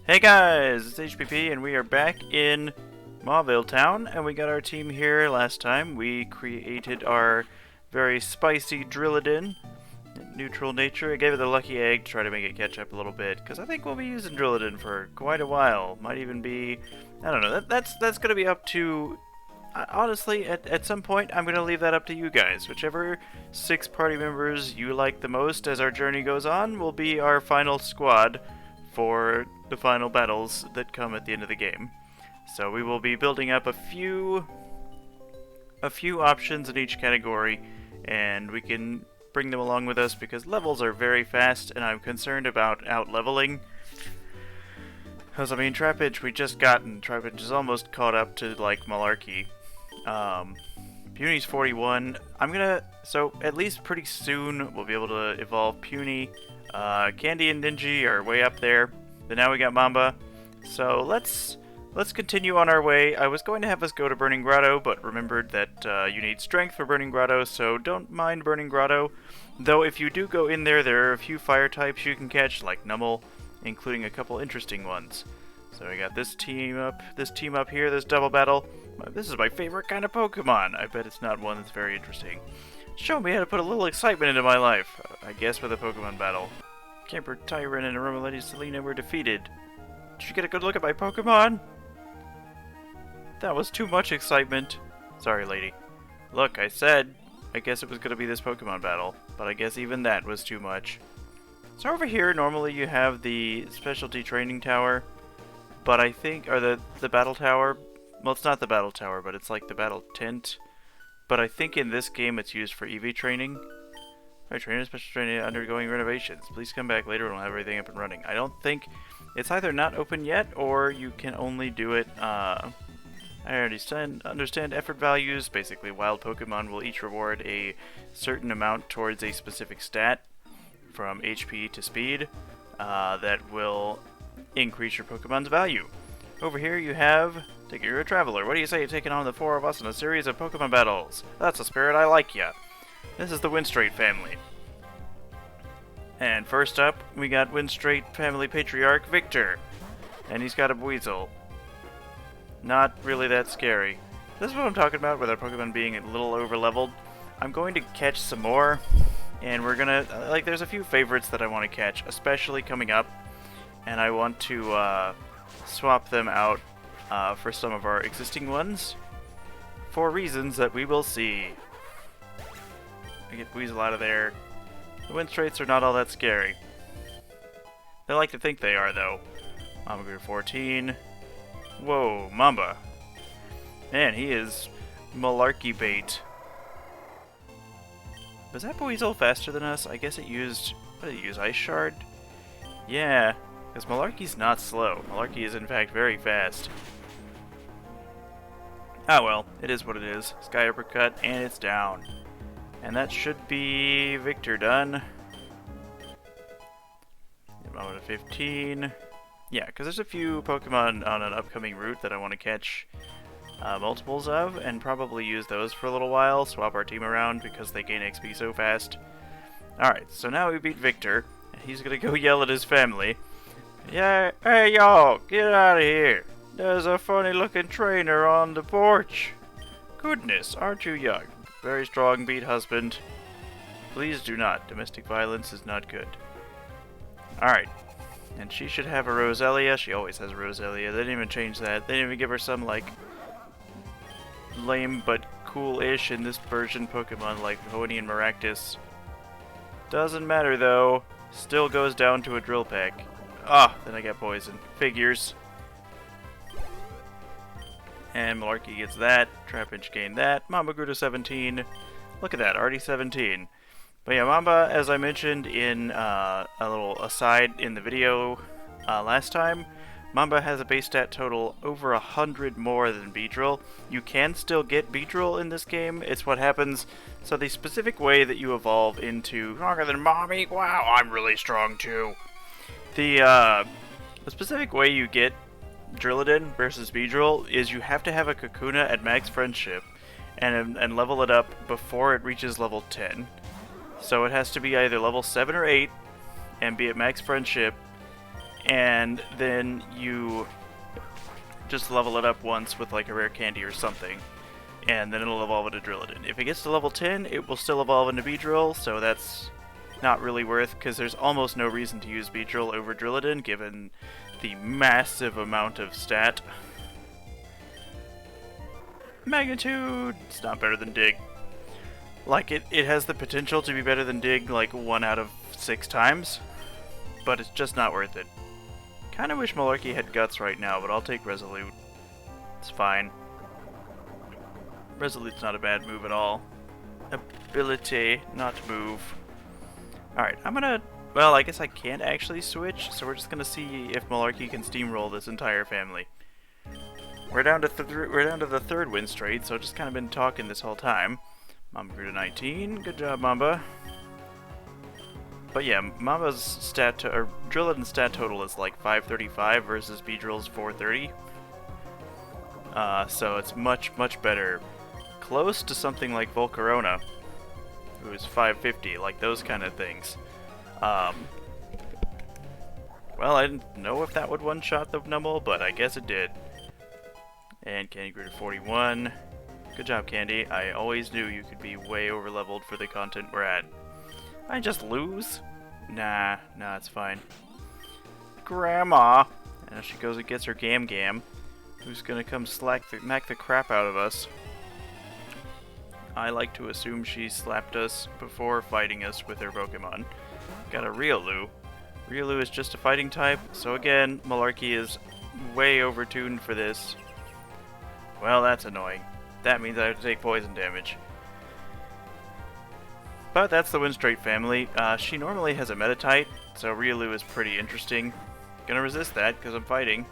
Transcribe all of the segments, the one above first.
Hey guys, it's HPP and we are back in Fallarbor Town, and we got our team here. Last time we created our very spicy Drilladin, neutral nature. I gave it the lucky egg to try to make it catch up a little bit, because I think we'll be using Drilladin for quite a while. Might even be, I don't know, that's going to be up to, honestly, at some point I'm going to leave that up to you guys. Whichever 6 party members you like the most as our journey goes on will be our final squad for the final battles that come at the end of the game. So we will be building up a few options in each category, and we can bring them along with us because levels are very fast, and I'm concerned about out-leveling. Because, I mean, Trapinch we just got, and Trapinch is almost caught up to, like, Malarkey. Puny's 41. So, at least pretty soon, we'll be able to evolve Puny. Candy and Ninji are way up there, but now we got Mamba. So, let's continue on our way. I was going to have us go to Burning Grotto, but remembered that you need strength for Burning Grotto, so don't mind Burning Grotto. Though if you do go in there, there are a few fire types you can catch, like Nummel, including a couple interesting ones. So we got this team up here, this double battle. This is my favorite kind of Pokemon. I bet it's not one that's very interesting. Show me how to put a little excitement into my life. I guess with a Pokemon battle. Camper, Tyrant, and Aromalady Selena were defeated. Did you get a good look at my Pokemon? That was too much excitement. Sorry, lady. Look, I said I guess it was going to be this Pokemon battle, but I guess even that was too much. So over here, normally you have the specialty training tower, but I think, or the battle tower. Well, it's not the battle tower, but it's like the battle tent. But I think in this game it's used for EV training. Alright, trainer special training undergoing renovations. Please come back later when we'll have everything up and running. I don't think it's either not open yet, or you can only do it, I already understand effort values. Basically, wild Pokemon will each reward a certain amount towards a specific stat, from HP to speed, that will increase your Pokemon's value. Over here you have, you're a traveler. What do you say to taking on the 4 of us in a series of Pokemon battles? That's the spirit, I like ya. This is the Windstrait family. And first up, we got Windstrait family patriarch Victor. And he's got a Weasel. Not really that scary. This is what I'm talking about with our Pokemon being a little over-leveled. I'm going to catch some more, and we're gonna, there's a few favorites that I want to catch, especially coming up, and I want to swap them out for some of our existing ones, for reasons that we will see. I get Weasel out of there. The Windstraits are not all that scary. They like to think they are, though. Mamagru 14. Whoa, Mamba. Man, he is Malarkey bait. Was that Weasel faster than us? I guess it used... What did it use? Ice Shard? Yeah, because Malarkey's not slow. Malarkey is, in fact, very fast. Ah well, it is what it is. Sky Uppercut, and it's down. And that should be Victor done. Moment of 15. Yeah, because there's a few Pokemon on an upcoming route that I want to catch multiples of, and probably use those for a little while, swap our team around because they gain XP so fast. Alright, so now we beat Victor, and he's gonna go yell at his family. Yeah, hey y'all, get out of here. There's a funny looking trainer on the porch. Goodness, aren't you young? Very strong, beat husband. Please do not. Domestic violence is not good. Alright. And she should have a Roselia. She always has a Roselia. They didn't even change that. They didn't even give her some, like, lame but cool-ish in this version Pokemon like Hoenn and Maractus. Doesn't matter, though. Still goes down to a Drill Peck. Ah, then I get poison. Figures. And Malarkey gets that. Trapinch gained that. Mamba grew to 17. Look at that, already 17. But yeah, Mamba, as I mentioned in a little aside in the video last time, Mamba has a base stat total over 100 more than Beedrill. You can still get Beedrill in this game. It's what happens. So the specific way that you evolve into stronger than Mommy, wow, I'm really strong too. The specific way you get Drilladin versus Beedrill is you have to have a Kakuna at max friendship and level it up before it reaches level 10. So it has to be either level 7 or 8 and be at max friendship and then you just level it up once with like a rare candy or something, and then it'll evolve into Drillodon. If it gets to level 10, it will still evolve into Beedrill, so that's not really worth, because there's almost no reason to use Beedrill over Drillodon, given the massive amount of stat. Magnitude! It's not better than Dig. Like, it has the potential to be better than Dig, like, 1 out of 6 times, but it's just not worth it. Kinda wish Malarkey had Guts right now, but I'll take Resolute. It's fine. Resolute's not a bad move at all. Ability, not move. Alright, I'm gonna... Well, I guess I can't actually switch, so we're just gonna see if Malarkey can steamroll this entire family. We're down to the third win straight, so I've just kind of been talking this whole time. Mamba grew to 19. Good job, Mamba. But yeah, Mamba's stat or Drillodon's stat total is like 535 versus Beedrill's 430. So it's much better. Close to something like Volcarona, who is 550, like those kind of things. Well, I didn't know if that would one-shot the Numble, but I guess it did. And Candy grew to 41. Good job, Candy. I always knew you could be way over-leveled for the content we're at. I just lose? Nah, it's fine. Grandma! And she goes and gets her Gam, who's gonna come smack the crap out of us. I like to assume she slapped us before fighting us with her Pokemon. Got a Riolu. Riolu is just a fighting type, so again, Malarkey is way overtuned for this. Well, that's annoying. That means I have to take poison damage. But that's the Windstraight family. She normally has a Metatite, so Riolu is pretty interesting. Gonna resist that, because I'm fighting.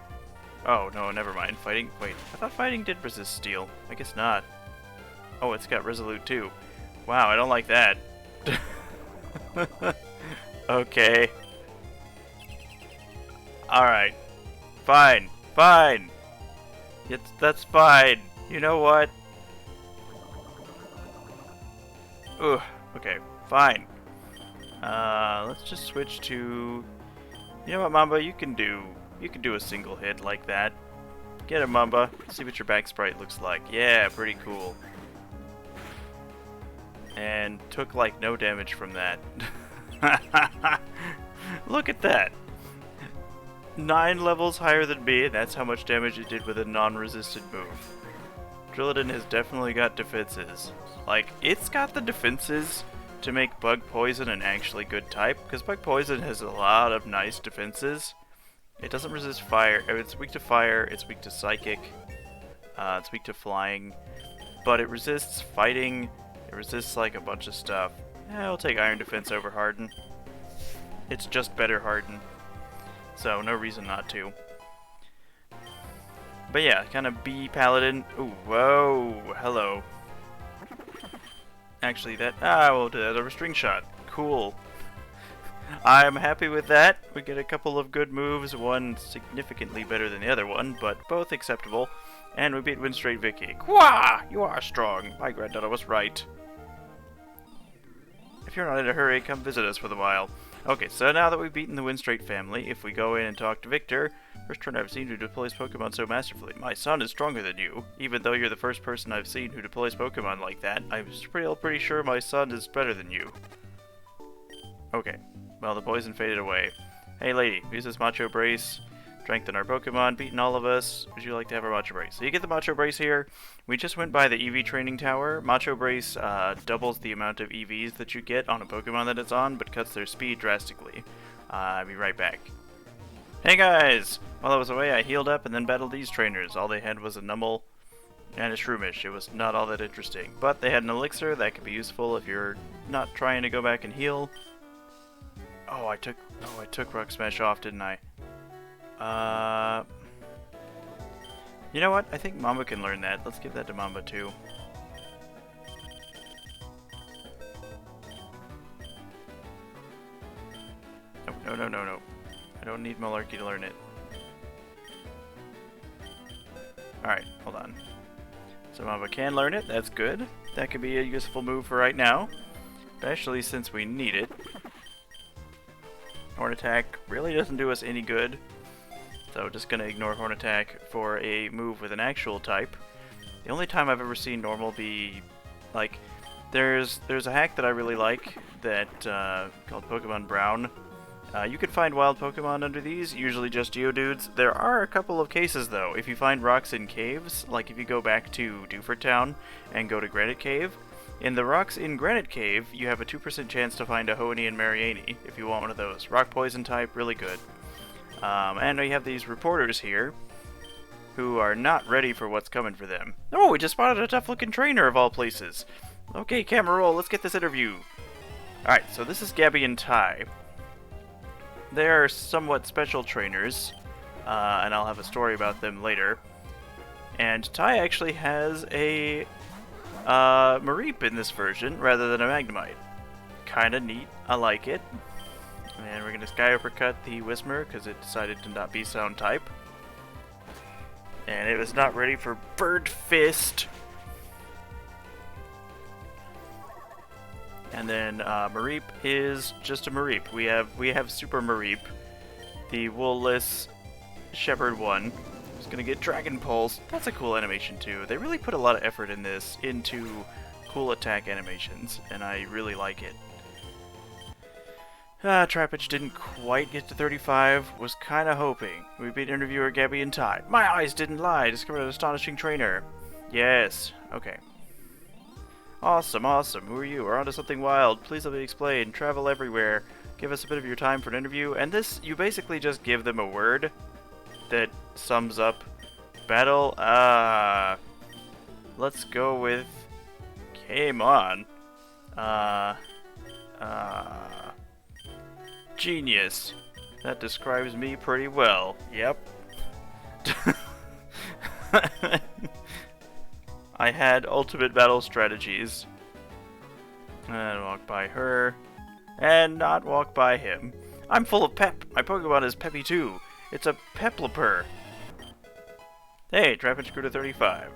Oh, no, never mind. Fighting? Wait, I thought fighting did resist Steel. I guess not. Oh, it's got Resolute too. Wow, I don't like that. Okay. Alright. Fine. That's fine. You know what? Ugh. Okay, fine. Let's just switch to... You know what, Mamba? You can do a single hit like that. Get it, Mamba. See what your back sprite looks like. Yeah, pretty cool. And took, like, no damage from that. Look at that! 9 levels higher than me, and that's how much damage it did with a non-resisted move. Drillodon has definitely got defenses. Like, it's got the defenses to make Bug Poison an actually good type, because Bug Poison has a lot of nice defenses. It doesn't resist fire. It's weak to fire, it's weak to psychic, it's weak to flying, but it resists fighting, it resists like a bunch of stuff. Yeah, I'll take Iron Defense over Harden. It's just better Harden, so no reason not to. But yeah, kind of B Paladin. Ooh, whoa, hello. Actually, we'll do that. A String Shot. Cool. I'm happy with that. We get a couple of good moves, one significantly better than the other one, but both acceptable. And we beat Windstraight Vicky. Quah! You are strong. My granddaughter was right. If you're not in a hurry, come visit us for a while. Okay, so now that we've beaten the Windstraight family, if we go in and talk to Victor, first turn I've seen who deploys Pokemon so masterfully. My son is stronger than you. Even though you're the first person I've seen who deploys Pokemon like that, I'm pretty sure my son is better than you. Okay, well, the poison faded away. Hey lady, use this Macho Brace. Strengthen our Pokemon, beaten all of us. Would you like to have our Macho Brace? So you get the Macho Brace here. We just went by the EV training tower. Macho Brace doubles the amount of EVs that you get on a Pokemon that it's on, but cuts their speed drastically. I'll be right back. Hey guys! While I was away, I healed up and then battled these trainers. All they had was a Numble and a Shroomish. It was not all that interesting. But they had an Elixir that could be useful if you're not trying to go back and heal. Oh, I took Rock Smash off, didn't I? You know what? I think Mamba can learn that. Let's give that to Mamba too. No. I don't need Malarkey to learn it. Alright, hold on. So Mamba can learn it. That's good. That could be a useful move for right now. Especially since we need it. Horn Attack really doesn't do us any good. So just gonna ignore Horn Attack for a move with an actual type. The only time I've ever seen normal be, like, there's a hack that I really like that called Pokemon Brown. You can find wild Pokemon under these, usually just Geodudes. There are a couple of cases though. If you find rocks in caves, like if you go back to Dewford Town and go to Granite Cave, in the rocks in Granite Cave, you have a 2% chance to find a Hoenn and Mariani if you want one of those. Rock Poison type, really good. And we have these reporters here who are not ready for what's coming for them. Oh, we just spotted a tough-looking trainer of all places. Okay, camera roll, let's get this interview. Alright, so this is Gabby and Ty. They are somewhat special trainers, and I'll have a story about them later. And Ty actually has a Mareep in this version, rather than a Magnemite. Kinda neat, I like it. And we're gonna Sky Uppercut the Whismur, because it decided to not be Sound type. And it was not ready for Bird Fist. And then Mareep is just a Mareep. We have Super Mareep, the woolless Shepherd one. Who's gonna get Dragon Pulse. That's a cool animation too. They really put a lot of effort in this into cool attack animations, and I really like it. Trappitch didn't quite get to 35. Was kinda hoping. We beat interviewer Gabby and Ty. My eyes didn't lie. Discovered an astonishing trainer. Yes. Okay. Awesome, awesome. Who are you? We're onto something wild. Please let me explain. Travel everywhere. Give us a bit of your time for an interview. And this, you basically just give them a word that sums up battle. Let's go with Game On. Genius. That describes me pretty well. Yep. I had ultimate battle strategies. And walk by her. And not walk by him. I'm full of pep. My Pokemon is peppy too. It's a Peplopur. Hey, Trappitch grew to 35.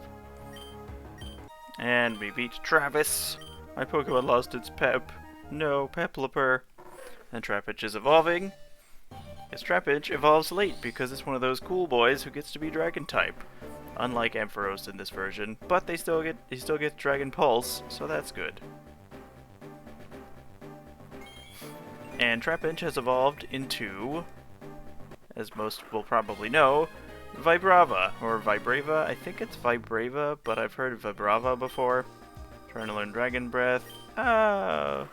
And we beat Travis. My Pokemon lost its pep. No, Peplopur. And Trappitch is evolving. Yes, Trappitch evolves late because it's one of those cool boys who gets to be Dragon type. Unlike Ampharos in this version, but he still gets Dragon Pulse, so that's good. And Trapinch has evolved into, as most will probably know, Vibrava, or Vibrava. I think it's Vibrava, but I've heard Vibrava before. Trying to learn Dragon Breath. I'll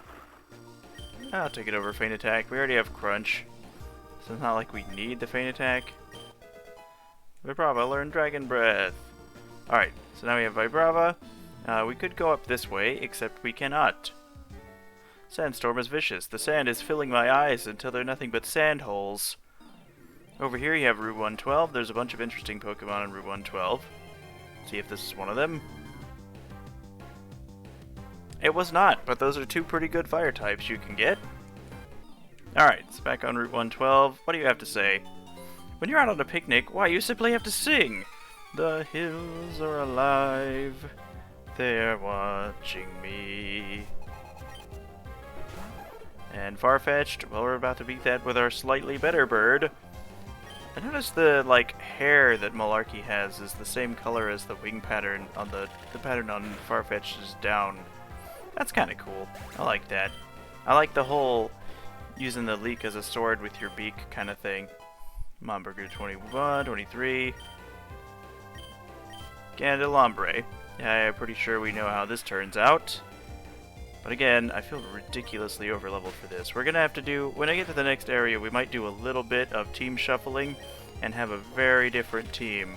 take it over Feint Attack. We already have Crunch, so it's not like we need the Feint Attack. Vibrava, learn Dragon Breath. Alright, so now we have Vibrava. We could go up this way, except we cannot. Sandstorm is vicious. The sand is filling my eyes until they're nothing but sand holes. Over here you have Route 112. There's a bunch of interesting Pokemon on Route 112. See if this is one of them. It was not, but those are two pretty good fire types you can get. Alright, so back on Route 112. What do you have to say? When you're out on a picnic, why, you simply have to sing. The hills are alive. They're watching me. And Farfetch'd, well, we're about to beat that with our slightly better bird. I noticed the, hair that Malarkey has is the same color as the wing pattern on the pattern on Farfetch's down. That's kind of cool. I like that. I like the whole using the leek as a sword with your beak kind of thing. Momburger 21, 23. Gandalambre. Yeah, I'm pretty sure we know how this turns out. But again, I feel ridiculously overleveled for this. We're gonna have to do, when I get to the next area, we might do a little bit of team shuffling and have a very different team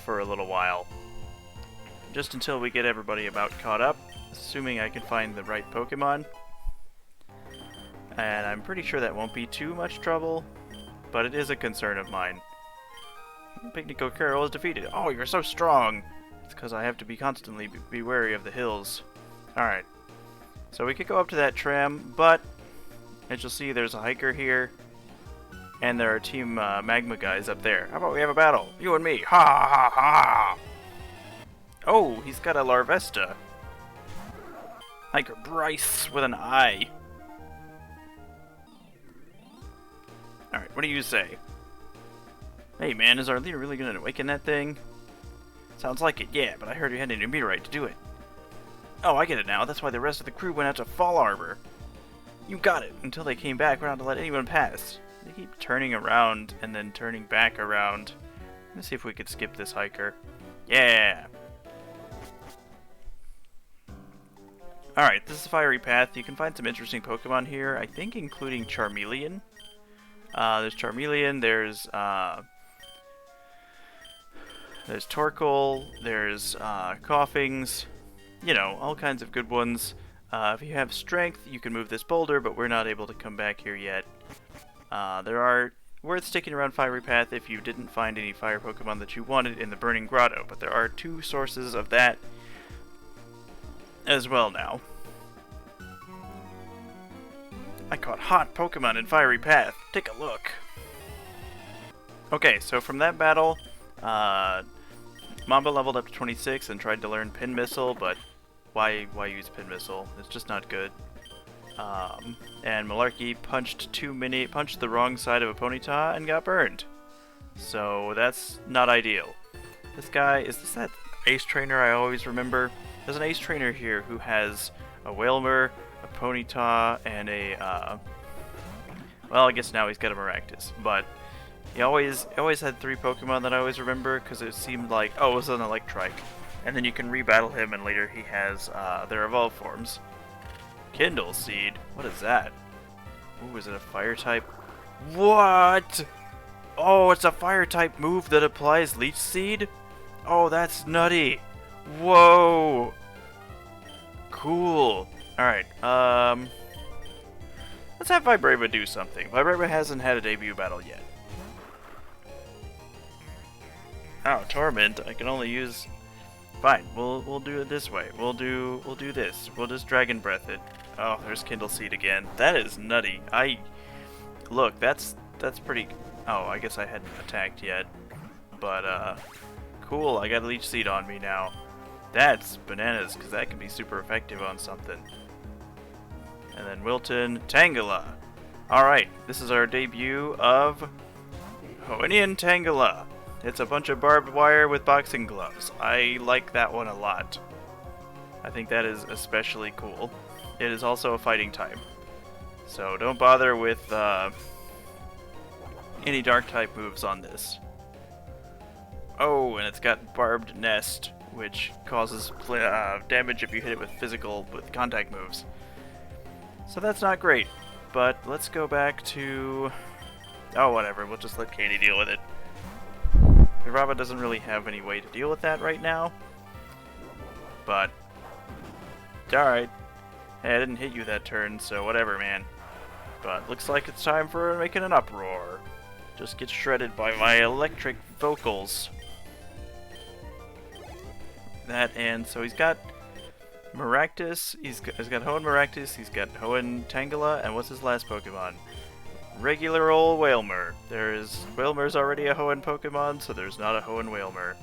for a little while. Just until we get everybody about caught up, assuming I can find the right Pokemon. And I'm pretty sure that won't be too much trouble, but it is a concern of mine. Picnic O'Carroll is defeated. Oh, you're so strong! It's because I have to be constantly be wary of the hills. Alright. So we could go up to that tram, but as you'll see, there's a hiker here, and there are Team Magma guys up there. How about we have a battle? You and me! Ha ha ha ha! Oh, he's got a Larvesta. Hiker Bryce with an I. Alright, what do you say? Hey man, is our leader really gonna awaken that thing? Sounds like it, yeah, but I heard you had a meteorite to do it. Oh, I get it now. That's why the rest of the crew went out to Fallarbor. You got it. Until they came back, we're not to let anyone pass. They keep turning around and then turning back around. Let's see if we could skip this hiker. Yeah! Alright, this is a fiery path. You can find some interesting Pokemon here, I think including Charmeleon. There's Charmeleon, there's Torkoal, there's Coughings, you know, all kinds of good ones. If you have strength, you can move this boulder, but we're not able to come back here yet. There are worth sticking around Fiery Path if you didn't find any fire Pokemon that you wanted in the Burning Grotto, but there are 2 sources of that as well now. I caught hot Pokemon in Fiery Path. Take a look. Okay, so from that battle, Mamba leveled up to 26 and tried to learn Pin Missile, but why use Pin Missile? It's just not good. And Malarkey punched the wrong side of a Ponyta and got burned. So that's not ideal. This guy, is this that Ace Trainer I always remember? There's an Ace Trainer here who has a Wailmer, a Ponyta, and a, well, I guess now he's got a Maractus, but he always had 3 Pokemon that I always remember, because it seemed like, oh, it was an Electrike. And then you can rebattle him, and later he has their evolved forms. Kindle Seed? What is that? Ooh, is it a fire type? What? Oh, it's a fire type move that applies Leech Seed? Oh, that's nutty. Whoa. Cool. Alright, let's have Vibrava do something. Vibrava hasn't had a debut battle yet. Oh, Torment, I can only use... Fine, we'll do it this way. We'll do this. We'll just Dragon Breath it. Oh, there's Kindle Seed again. That is nutty. Look, that's pretty... Oh, I guess I hadn't attacked yet. But, cool, I got Leech Seed on me now. That's bananas, because that can be super effective on something. And then Wilton, Tangela. Alright, this is our debut of Hoennian Tangela. It's a bunch of barbed wire with boxing gloves. I like that one a lot. I think that is especially cool. It is also a fighting type. So don't bother with any dark type moves on this. Oh, and it's got Barbed Nest, which causes damage if you hit it with contact moves. So that's not great. But let's go back to... Oh, whatever. We'll just let Katie deal with it. Virava doesn't really have any way to deal with that right now. But... Alright. Hey, I didn't hit you that turn, so whatever, man. But looks like it's time for making an uproar. Just get shredded by my electric vocals. That, and so he's got Maractus, he's got Hoenn Maractus, he's got Hoenn Tangela, and what's his last Pokemon? Regular old Wailmer. Wailmer's already a Hoenn Pokemon, so there's not a Hoenn Wailmer.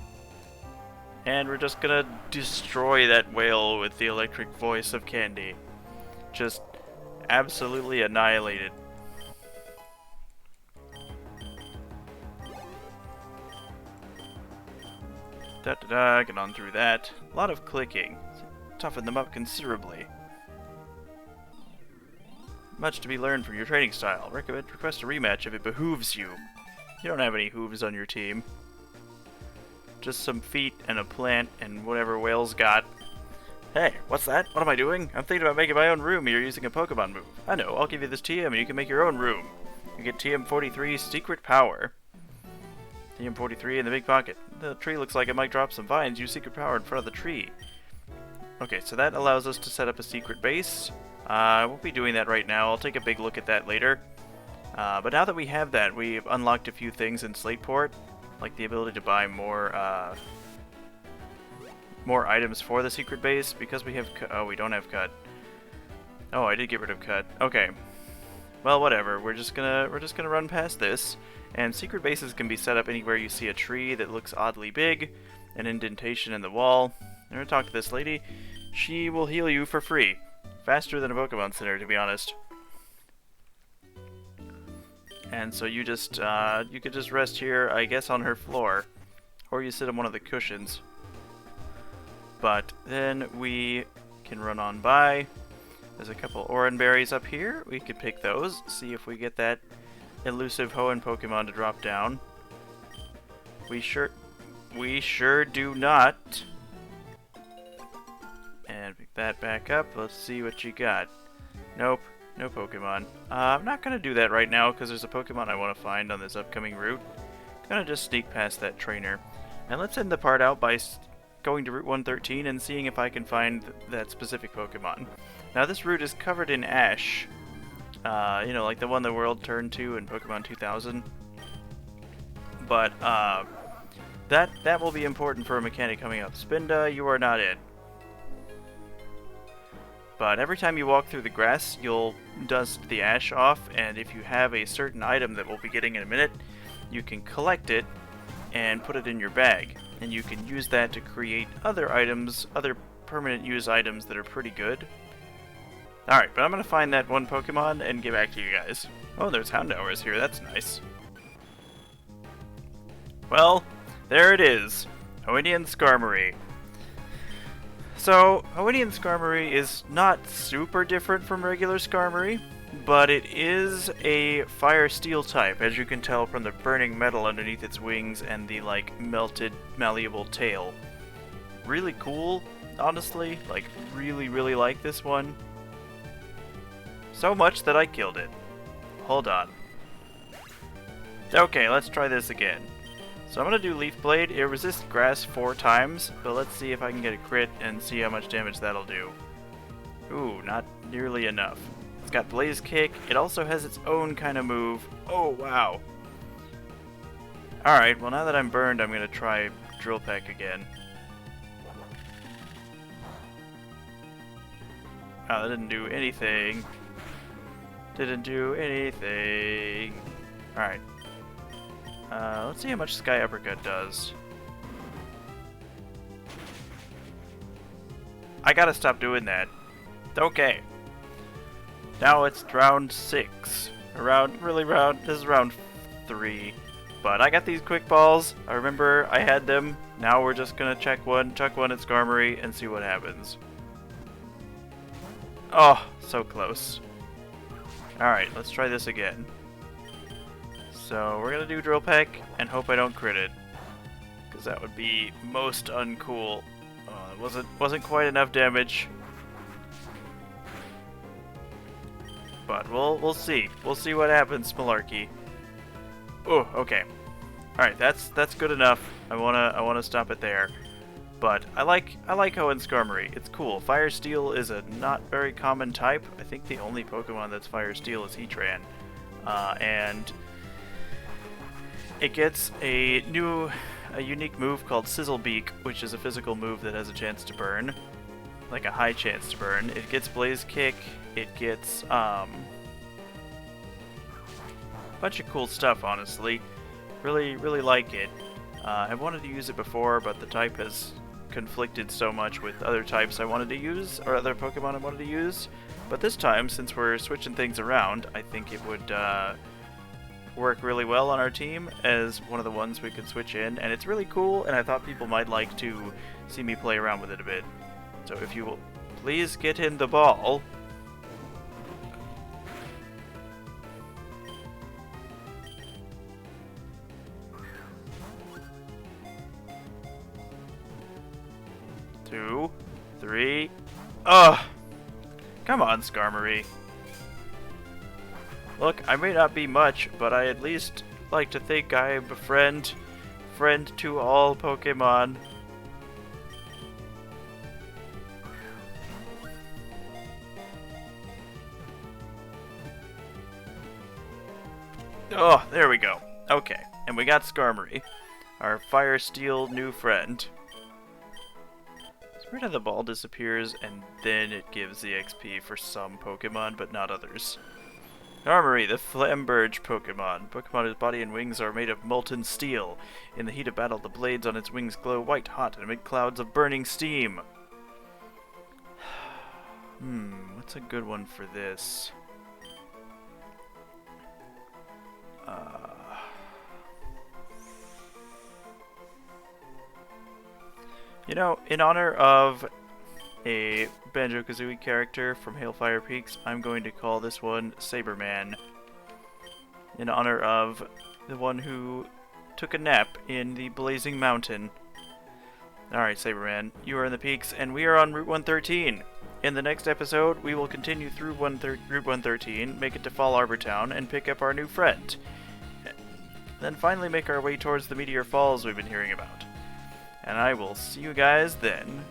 And we're just gonna destroy that whale with the electric voice of Candy. Just absolutely annihilated. Da-da-da, get on through that. A lot of clicking. Toughen them up considerably. Much to be learned from your training style. Request a rematch if it behooves you. You don't have any hooves on your team. Just some feet and a plant and whatever whale's got. Hey, what's that? What am I doing? I'm thinking about making my own room and you're using a Pokemon move. I know, I'll give you this TM and you can make your own room. You get TM43 Secret Power. TM43 in the big pocket. The tree looks like it might drop some vines. Use Secret Power in front of the tree. Okay, so that allows us to set up a secret base. I won't be doing that right now. I'll take a big look at that later. But now that we have that, we've unlocked a few things in Slateport, like the ability to buy more items for the secret base because we have. Oh, we don't have Cut. Oh, I did get rid of Cut. Okay. Well, whatever. We're just gonna run past this, and secret bases can be set up anywhere you see a tree that looks oddly big, an indentation in the wall. I'm gonna talk to this lady. She will heal you for free. Faster than a Pokemon Center, to be honest. And so you just, you could just rest here, I guess, on her floor. Or you sit on one of the cushions. But then we can run on by. There's a couple Oran berries up here. We could pick those, see if we get that elusive Hoenn Pokemon to drop down. We sure do not. And pick that back up. Let's see what you got. Nope, no Pokemon. I'm not gonna do that right now because there's a Pokemon I want to find on this upcoming route. Gonna just sneak past that trainer. And let's end the part out by going to Route 113 and seeing if I can find that specific Pokemon. Now this route is covered in ash. You know, like the one the world turned to in Pokemon 2000. But, that will be important for a mechanic coming up. Spinda, you are not it. But every time you walk through the grass, you'll dust the ash off, and if you have a certain item that we'll be getting in a minute, you can collect it and put it in your bag. And you can use that to create other items, other permanent use items that are pretty good. Alright, but I'm going to find that one Pokemon and get back to you guys. Oh, there's Houndours here, that's nice. Well, there it is. Hoenn Skarmory. So, Hoenn Skarmory is not super different from regular Skarmory, but it is a fire steel type, as you can tell from the burning metal underneath its wings and the, like, melted, malleable tail. Really cool, honestly. Like, really like this one. So much that I killed it. Hold on. Okay, let's try this again. So I'm going to do Leaf Blade. It resists grass 4 times, but let's see if I can get a crit and see how much damage that'll do. Ooh, not nearly enough. It's got Blaze Kick. It also has its own kind of move. Oh, wow. Alright, well now that I'm burned, I'm going to try Drill Peck again. Oh, that didn't do anything. Didn't do anything. Alright. Let's see how much Sky Uppercut does. I gotta stop doing that. Okay. Now it's round 6. This is round 3. But I got these quick balls. I remember I had them. Now we're just gonna chuck one at Skarmory and see what happens. Oh, so close. Alright, let's try this again. So we're gonna do Drill Peck and hope I don't crit it, because that would be most uncool. Oh, it wasn't quite enough damage, but we'll see. We'll see what happens, Malarkey. Oh, okay. All right, that's good enough. I wanna stop it there. But I like Hoenn Skarmory. It's cool. Fire Steel is a not very common type. I think the only Pokemon that's Fire Steel is Heatran, and it gets a unique move called Sizzle Beak, which is a physical move that has a chance to burn, like a high chance to burn. It gets Blaze Kick. It gets a bunch of cool stuff. Honestly, really like it. I've wanted to use it before, but the type has conflicted so much with other types I wanted to use, or other Pokemon I wanted to use. But this time, since we're switching things around, I think it would work really well on our team as one of the ones we could switch in, and it's really cool, and I thought people might like to see me play around with it a bit. So if you will please get in the ball. Two, three. Ugh! Come on, Skarmory. Look, I may not be much, but I at least like to think I am a friend to all Pokemon. Oh, there we go. Okay, and we got Skarmory, our Fire Steel new friend. It's weird how the ball disappears and then it gives the XP for some Pokemon, but not others. Skarmory, the Flamberge Pokemon. Pokemon whose body and wings are made of molten steel. In the heat of battle, the blades on its wings glow white hot and emit clouds of burning steam. What's a good one for this? You know, in honor of a Banjo-Kazooie character from Hailfire Peaks, I'm going to call this one Saberman. In honor of the one who took a nap in the Blazing Mountain. Alright, Saberman, you are in the peaks, and we are on Route 113. In the next episode, we will continue through Route 113, make it to Fallarbor Town, and pick up our new friend. Then finally make our way towards the Meteor Falls we've been hearing about. And I will see you guys then.